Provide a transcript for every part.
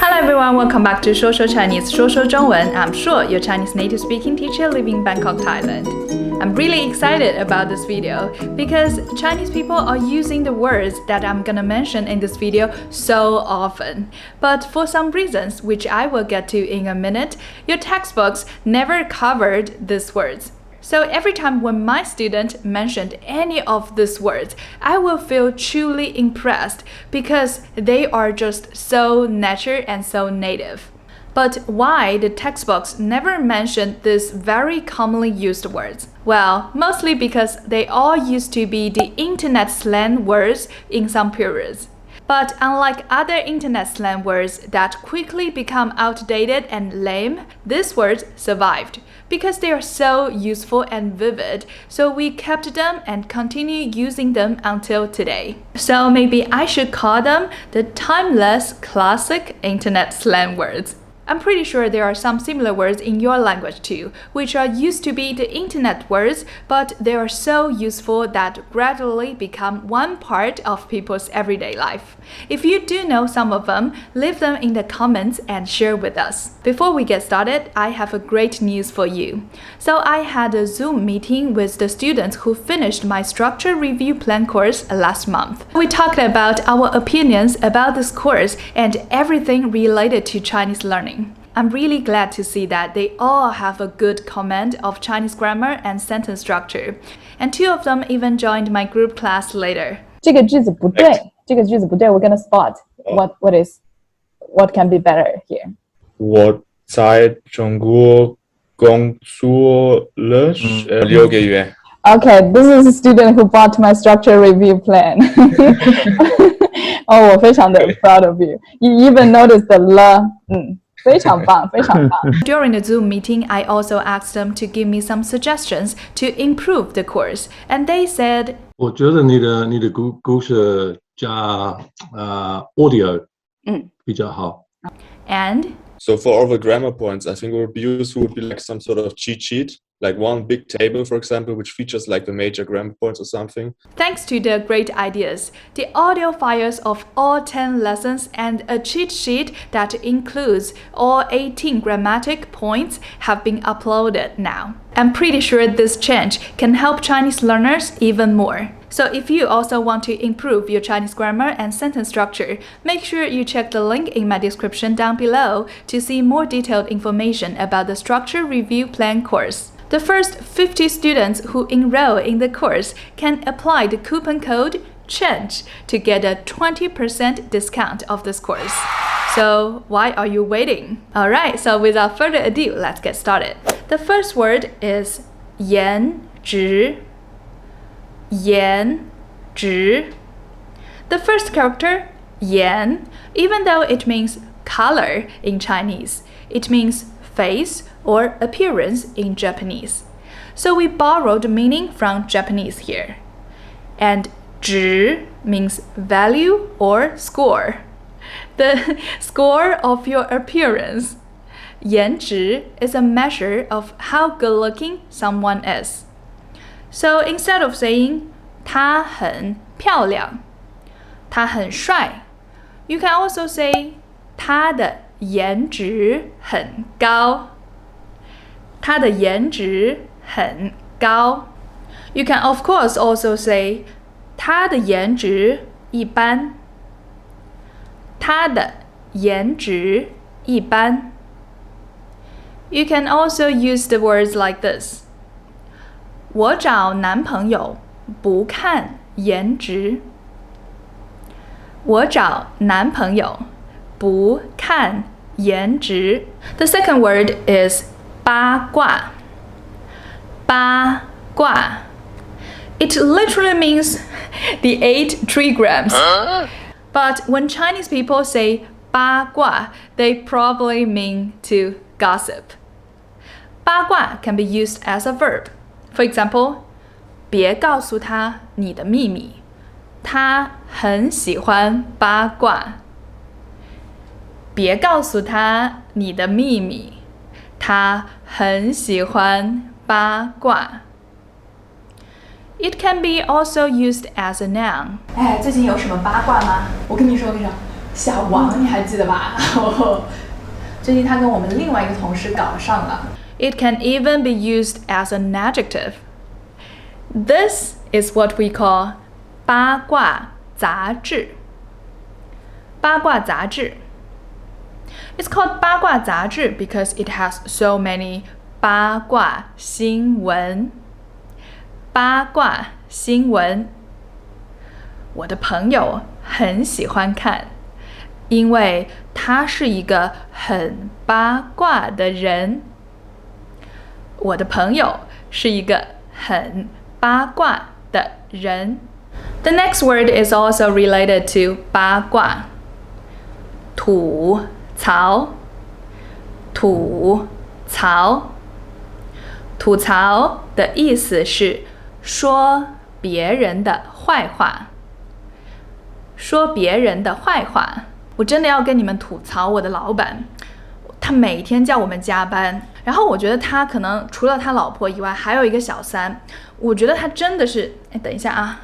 Hello everyone, welcome back to ShuoshuoChinese, 说说中文. I'm Shuo, your Chinese native speaking teacher living in Bangkok, Thailand. I'm really excited about this video because Chinese people are using the words that I'm gonna mention in this video so often. But for some reasons, which I will get to in a minute, your textbooks never covered these words. So every time when my student mentioned any of these words, I will feel truly impressed because they are just so natural and so native. But why the textbooks never mentioned these very commonly used words? Well, mostly because they all used to be the internet slang words in some periods. But unlike other internet slang words that quickly become outdated and lame, these words survived because they are so useful and vivid, so we kept them and continue using them until today. So maybe I should call them the timeless classic internet slang words. I'm pretty sure there are some similar words in your language too, which are used to be the internet words, but they are so useful that gradually become one part of people's everyday life. If you do know some of them, leave them in the comments and share with us. Before we get started, I have a great news for you. So I had a Zoom meeting with the students who finished my structure review plan course last month. We talked about our opinions about this course and everything related to Chinese learning. I'm really glad to see that they all have a good command of Chinese grammar and sentence structure. And two of them even joined my group class later. 这个句子不对，这个句子不对。We're gonna spot what can be better here. 我在中国工作了6个月。Okay, this is a student who bought my structure review plan. Oh, 我非常的 proud of you. You even noticed the 了，非常棒，非常棒。During the Zoom meeting, I also asked them to give me some suggestions to improve the course, and they said, 我觉得你的故事加audio 比较好。And So for all the grammar points, I think what would be useful would be like some sort of cheat sheet, like one big table, for example, which features like the major grammar points or something. thanks to their great ideas, the audio files of all 10 lessons and a cheat sheet that includes all 18 grammatic points have been uploaded now. I'm pretty sure this change can help Chinese learners even more. So if you also want to improve your Chinese grammar and sentence structure, make sure you check the link in my description down below to see more detailed information about the structure review plan course. The first 50 students who enroll in the course can apply the coupon code CHANGE to get a 20% discount of this course. So why are you waiting? Alright, so without further ado, let's get started. The first word is 颜值. 颜值. The first character, 颜, even though it means color in Chinese, it means face or appearance in Japanese. So we borrowed the meaning from Japanese here. And 值 means value or score. The score of your appearance. 颜值 is a measure of how good looking someone is. So instead of saying 她很漂亮, 她很帅, you can also say 她的颜值很高. 她的颜值很高. You can of course also say 她的颜值一般. 她的颜值一般. You can also use the words like this. 我找男朋友不看颜值。我找男朋友不看颜值。The second word is 八卦. 八卦. It literally means the 8 trigrams. But when Chinese people say 八卦, they probably mean to gossip. 八卦 can be used as a verb. For example, 别告诉他你的秘密，他很喜欢八卦。别告诉他你的秘密，他很喜欢八卦。It can be also used as a noun. 哎，最近有什么八卦吗？我跟你说，小王，你还记得吧？最近他跟我们另外一个同事搞上了。It can even be used as an adjective. This is what we call 八卦杂志。八卦杂志。It's called 八卦杂志 because it has so many 八卦新闻。八卦新闻。我的朋友很喜欢看，因为他是一个很八卦的人。我的朋友是一个很八卦的人。The next word is also related to 八卦。吐槽，吐槽，吐槽的意思是说别人的坏话。说别人的坏话。我真的要跟你们吐槽我的老板，他每天叫我们加班，然后我觉得他可能除了他老婆以外还有一个小三，我觉得他真的是，等一下啊，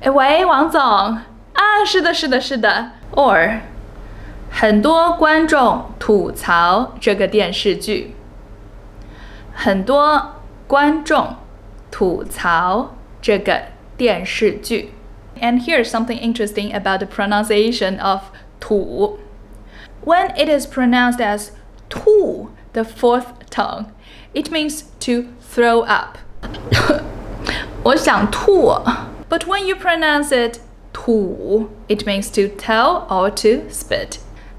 喂，王总啊，是的，是的，是的。Or 很多观众吐槽这个电视剧，很多观众吐槽这个电视剧。And here's something interesting about the pronunciation of 吐。When it is pronounced as 吐, the fourth tone, it means to throw up. 我想吐。But when you pronounce it 吐, it means to tell or to spit.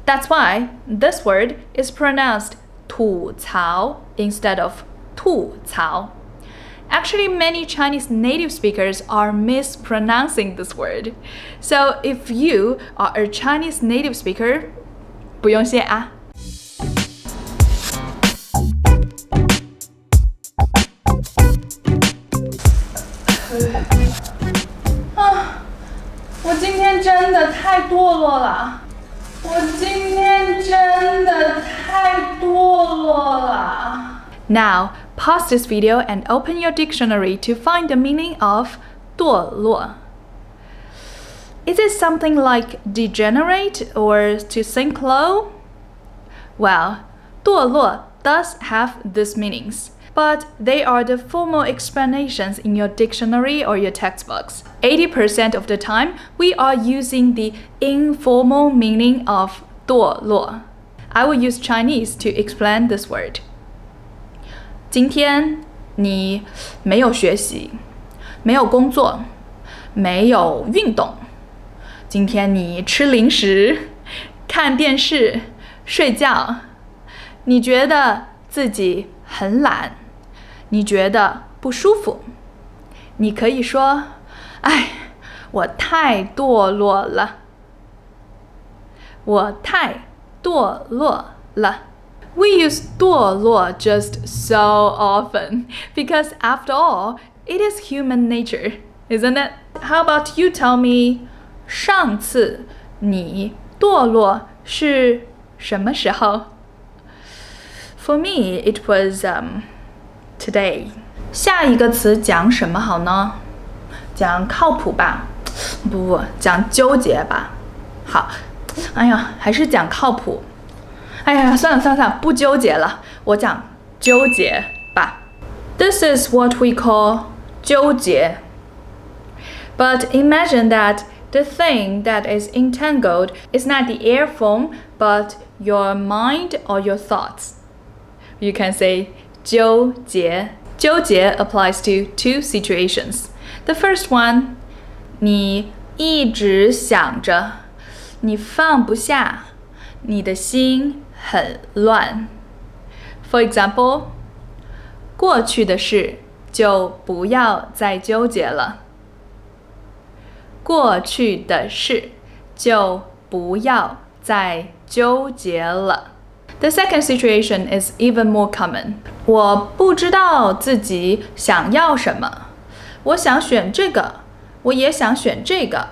That's why this word is pronounced 吐槽 instead of 吐槽。Actually, many Chinese native speakers are mispronouncing this word. So if you are a Chinese native speaker, 不用谢啊。我今天真的太堕落了。我今天真的太堕落了。Now, pause this video and open your dictionary to find the meaning of 堕落. Is it something like degenerate or to sink low? Well, 堕落 does have these meanings, but they are the formal explanations in your dictionary or your textbooks. 80% of the time, we are using the informal meaning of 堕落. I will use Chinese to explain this word. 今天你没有学习，没有工作，没有运动。今天你吃零食，看电视，睡觉。你觉得自己很懒，你觉得不舒服。你可以说：“哎，我太堕落了。”我太堕落了。We use 堕落 just so often because after all, it is human nature, isn't it? How about you tell me, 上次你堕落是什么时候? For me, it was today. 下一个词讲什么好呢？讲靠谱吧？不，讲纠结吧。好，哎呀，还是讲靠谱。哎呀，算了，不纠结了，我讲纠结吧。This is what we call 纠结。But imagine that the thing that is entangled is not the air foam, but your mind or your thoughts. You can say 纠结。纠结 applies to two situations. The first one, 你一直想着，你放不下，你的心很乱。For example, 过去的事就不要再纠结了。过去的事就不要再纠结了。The second situation is even more common. 我不知道自己想要什么，我想选这个，我也想选这个。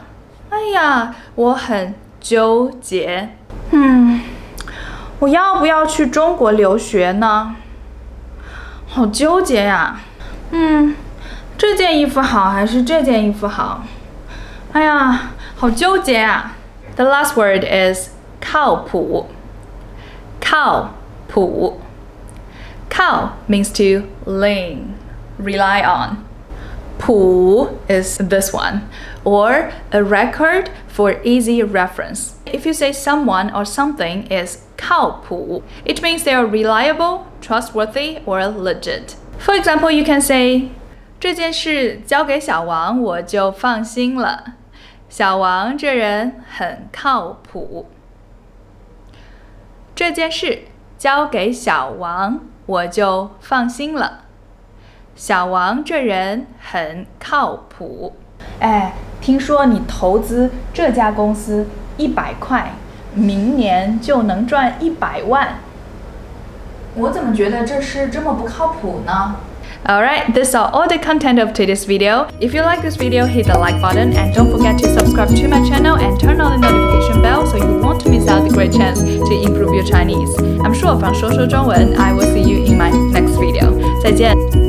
哎呀，我很纠结。我要不要去中国留学呢？好纠结呀。这件衣服好还是这件衣服好？哎呀，好纠结啊。The last word is 靠谱. 靠谱. Kao means to lean, rely on. 谱 is this one, or a record for easy reference. If you say someone or something is 靠谱, it means they are reliable, trustworthy, or legit. For example, you can say 这件事交给小王我就放心了，小王这人很靠谱。这件事交给小王我就放心了，小王这人很靠谱。哎，听说你投资这家公司100块，明年就能赚100万。我怎么觉得这事这么不靠谱呢？ Alright, this is all the content of today's video. If you like this video, hit the like button and don't forget to subscribe to my channel and turn on the notification bell so you won't miss out the great chance to improve your Chinese. I'm Shuo from 说说中文. I will see you in my next video. 再见。